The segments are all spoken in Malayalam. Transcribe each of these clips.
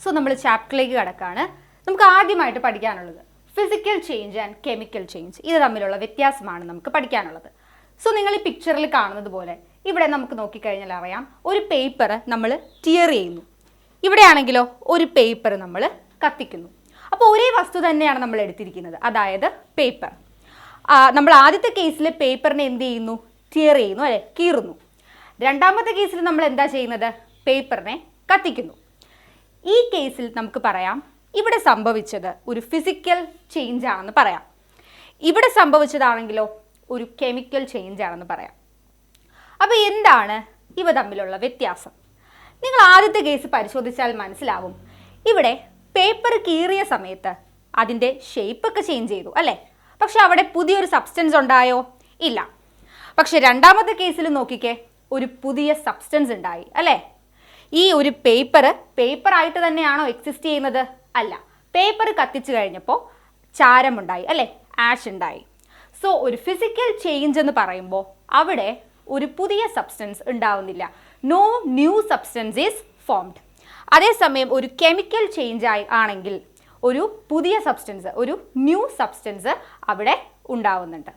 സോ നമ്മൾ ചാപ്റ്ററിലേക്ക് കടക്കാണ്. നമുക്ക് ആദ്യമായിട്ട് പഠിക്കാനുള്ളത് physical change and chemical change. ഇത് തമ്മിലുള്ള വ്യത്യാസമാണ് നമുക്ക് പഠിക്കാനുള്ളത്. സോ നിങ്ങൾ ഈ പിക്ചറിൽ കാണുന്നത് പോലെ ഇവിടെ നമുക്ക് നോക്കിക്കഴിഞ്ഞാൽ അറിയാം, ഒരു പേപ്പർ നമ്മൾ ടിയർ ചെയ്യുന്നു. ഇവിടെയാണെങ്കിലോ ഒരു പേപ്പർ നമ്മൾ കത്തിക്കുന്നു. അപ്പോൾ ഒരേ വസ്തു തന്നെയാണ് നമ്മൾ എടുത്തിരിക്കുന്നത്, അതായത് പേപ്പർ. നമ്മൾ ആദ്യത്തെ കേസിൽ പേപ്പറിനെ എന്ത് ചെയ്യുന്നു? ടിയർ ചെയ്യുന്നു, അല്ലെ, കീറുന്നു. രണ്ടാമത്തെ കേസിൽ നമ്മൾ എന്താ ചെയ്യുന്നത്? പേപ്പറിനെ കത്തിക്കുന്നു. ഈ കേസിൽ നമുക്ക് പറയാം ഇവിടെ സംഭവിച്ചത് ഒരു ഫിസിക്കൽ ചേഞ്ച് ആണെന്ന് പറയാം. ഇവിടെ സംഭവിച്ചതാണെങ്കിലോ ഒരു കെമിക്കൽ ചേഞ്ച് ആണെന്ന് പറയാം. അപ്പോൾ എന്താണ് ഇവ തമ്മിലുള്ള വ്യത്യാസം? നിങ്ങൾ ആദ്യത്തെ കേസ് പരിശോധിച്ചാൽ മനസ്സിലാവും. ഇവിടെ പേപ്പർ കീറിയ സമയത്ത് അതിൻ്റെ ഷേപ്പൊക്കെ ചേഞ്ച് ചെയ്തു, അല്ലേ? പക്ഷെ അവിടെ പുതിയൊരു സബ്സ്റ്റൻസ് ഉണ്ടായോ? ഇല്ല. പക്ഷെ രണ്ടാമത്തെ കേസിൽ നോക്കിക്കേ, ഒരു പുതിയ സബ്സ്റ്റൻസ് ഉണ്ടായി, അല്ലേ? ഈ ഒരു പേപ്പറായിട്ട് തന്നെയാണോ എക്സിസ്റ്റ് ചെയ്യുന്നത്? അല്ല. പേപ്പർ കത്തിച്ചു കഴിഞ്ഞപ്പോൾ ചാരമുണ്ടായി, അല്ലേ? ആഷ് ഉണ്ടായി. സോ ഒരു ഫിസിക്കൽ ചേഞ്ച് എന്ന് പറയുമ്പോൾ അവിടെ ഒരു പുതിയ സബ്സ്റ്റൻസ് ഉണ്ടാവുന്നില്ല. No new substance is formed. അതേസമയം ഒരു കെമിക്കൽ ചേഞ്ച് ആണെങ്കിൽ ഒരു പുതിയ സബ്സ്റ്റൻസ്, ഒരു ന്യൂ സബ്സ്റ്റൻസ് അവിടെ ഉണ്ടാവുന്നുണ്ട്.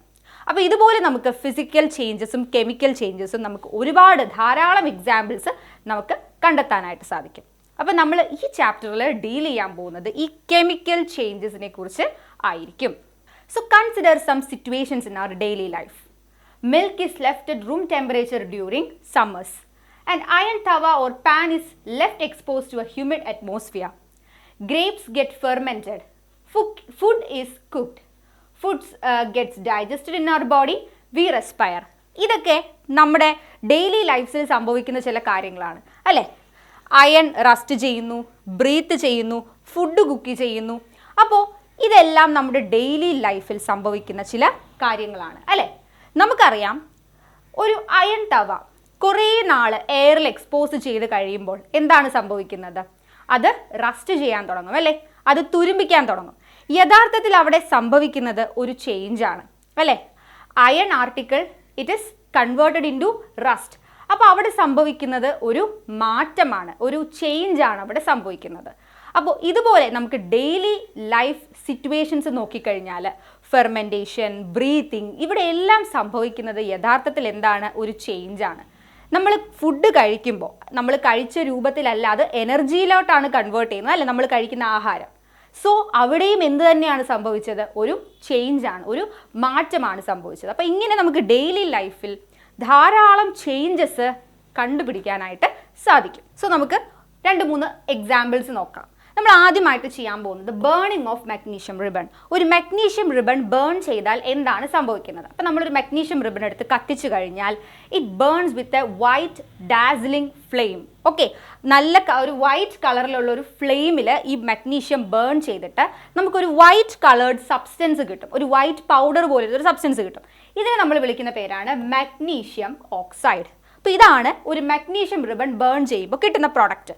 അപ്പോൾ ഇതുപോലെ നമുക്ക് ഫിസിക്കൽ ചേഞ്ചസും കെമിക്കൽ ചേഞ്ചസും നമുക്ക് ധാരാളം എക്സാമ്പിൾസ് നമുക്ക് കണ്ടെത്താനായിട്ട് സാധിക്കും. അപ്പോൾ നമ്മൾ ഈ ചാപ്റ്ററിൽ ഡീൽ ചെയ്യാൻ പോകുന്നത് ഈ കെമിക്കൽ ചേഞ്ചസിനെ കുറിച്ച് ആയിരിക്കും. So consider some situations in our daily life. Milk is left at room temperature during summers. An iron tawa or pan is left exposed to a humid atmosphere. Grapes get fermented. Food is cooked. Food gets digested in our body. We respire. ഇതൊക്കെ നമ്മുടെ ഡെയിലി ലൈഫിൽ സംഭവിക്കുന്ന ചില കാര്യങ്ങളാണ്, അല്ലേ? അയൺ റസ്റ്റ് ചെയ്യുന്നു, ബ്രീത്ത് ചെയ്യുന്നു, ഫുഡ് കുക്ക് ചെയ്യുന്നു. അപ്പോൾ ഇതെല്ലാം നമ്മുടെ ഡെയിലി ലൈഫിൽ സംഭവിക്കുന്ന ചില കാര്യങ്ങളാണ്, അല്ലേ? നമുക്കറിയാം, ഒരു അയൺ തവ കുറേ നാൾ എയറിൽ എക്സ്പോസ് ചെയ്ത് കഴിയുമ്പോൾ എന്താണ് സംഭവിക്കുന്നത്? അത് റസ്റ്റ് ചെയ്യാൻ തുടങ്ങും, അല്ലേ? അത് തുരുമ്പിക്കാൻ തുടങ്ങും. യഥാർത്ഥത്തിൽ അവിടെ സംഭവിക്കുന്നത് ഒരു ചേഞ്ചാണ്, അല്ലേ? Iron article it is converted into rust. അപ്പോൾ അവിടെ സംഭവിക്കുന്നത് ഒരു മാറ്റമാണ്, ഒരു ചേഞ്ചാണ് അവിടെ സംഭവിക്കുന്നത്. അപ്പോൾ ഇതുപോലെ നമുക്ക് ഡെയിലി ലൈഫ് സിറ്റുവേഷൻസ് നോക്കിക്കഴിഞ്ഞാൽ ഫെർമെൻറ്റേഷൻ, ബ്രീത്തിങ്, ഇവിടെ എല്ലാം സംഭവിക്കുന്നത് യഥാർത്ഥത്തിൽ എന്താണ്? ഒരു ചേഞ്ചാണ്. നമ്മൾ ഫുഡ് കഴിക്കുമ്പോൾ നമ്മൾ കഴിച്ച രൂപത്തിലല്ല, അത് എനർജിയിലോട്ടാണ് കൺവേർട്ട് ചെയ്യുന്നത്, അല്ലേ? നമ്മൾ കഴിക്കുന്ന ആഹാരം. സോ അവിടെയും എന്ത് തന്നെയാണ് സംഭവിച്ചത്? ഒരു ചേഞ്ചാണ്, ഒരു മാറ്റമാണ് സംഭവിച്ചത്. അപ്പോൾ ഇങ്ങനെ നമുക്ക് ഡെയിലി ലൈഫിൽ ധാരാളം ചേഞ്ചസ് കണ്ടുപിടിക്കാനായിട്ട് സാധിക്കും. സോ നമുക്ക് 2-3 എക്സാമ്പിൾസ് നോക്കാം. നമ്മൾ ആദ്യമായിട്ട് ചെയ്യാൻ പോകുന്നത് ബേണിംഗ് ഓഫ് മഗ്നീഷ്യം റിബൺ. ഒരു മഗ്നീഷ്യം റിബൺ ബേൺ ചെയ്താൽ എന്താണ് സംഭവിക്കുന്നത്? അപ്പോൾ നമ്മളൊരു മഗ്നീഷ്യം റിബൺ എടുത്ത് കത്തിച്ചു കഴിഞ്ഞാൽ it burns with a white dazzling flame. Okay, നല്ല ഒരു വൈറ്റ് കളറിലുള്ള ഒരു ഫ്ലെയിമിൽ ഈ മഗ്നീഷ്യം ബേൺ ചെയ്തിട്ട് നമുക്കൊരു വൈറ്റ് കളേർഡ് സബ്സ്റ്റൻസ് കിട്ടും, ഒരു വൈറ്റ് പൗഡർ പോലത്തെ ഒരു സബ്സ്റ്റൻസ് കിട്ടും. ഇതിനെ നമ്മൾ വിളിക്കുന്ന പേരാണ് മഗ്നീഷ്യം ഓക്സൈഡ്. അപ്പോൾ ഇതാണ് ഒരു മഗ്നീഷ്യം റിബൺ ബേൺ ചെയ്യുമ്പോൾ കിട്ടുന്ന പ്രോഡക്റ്റ്.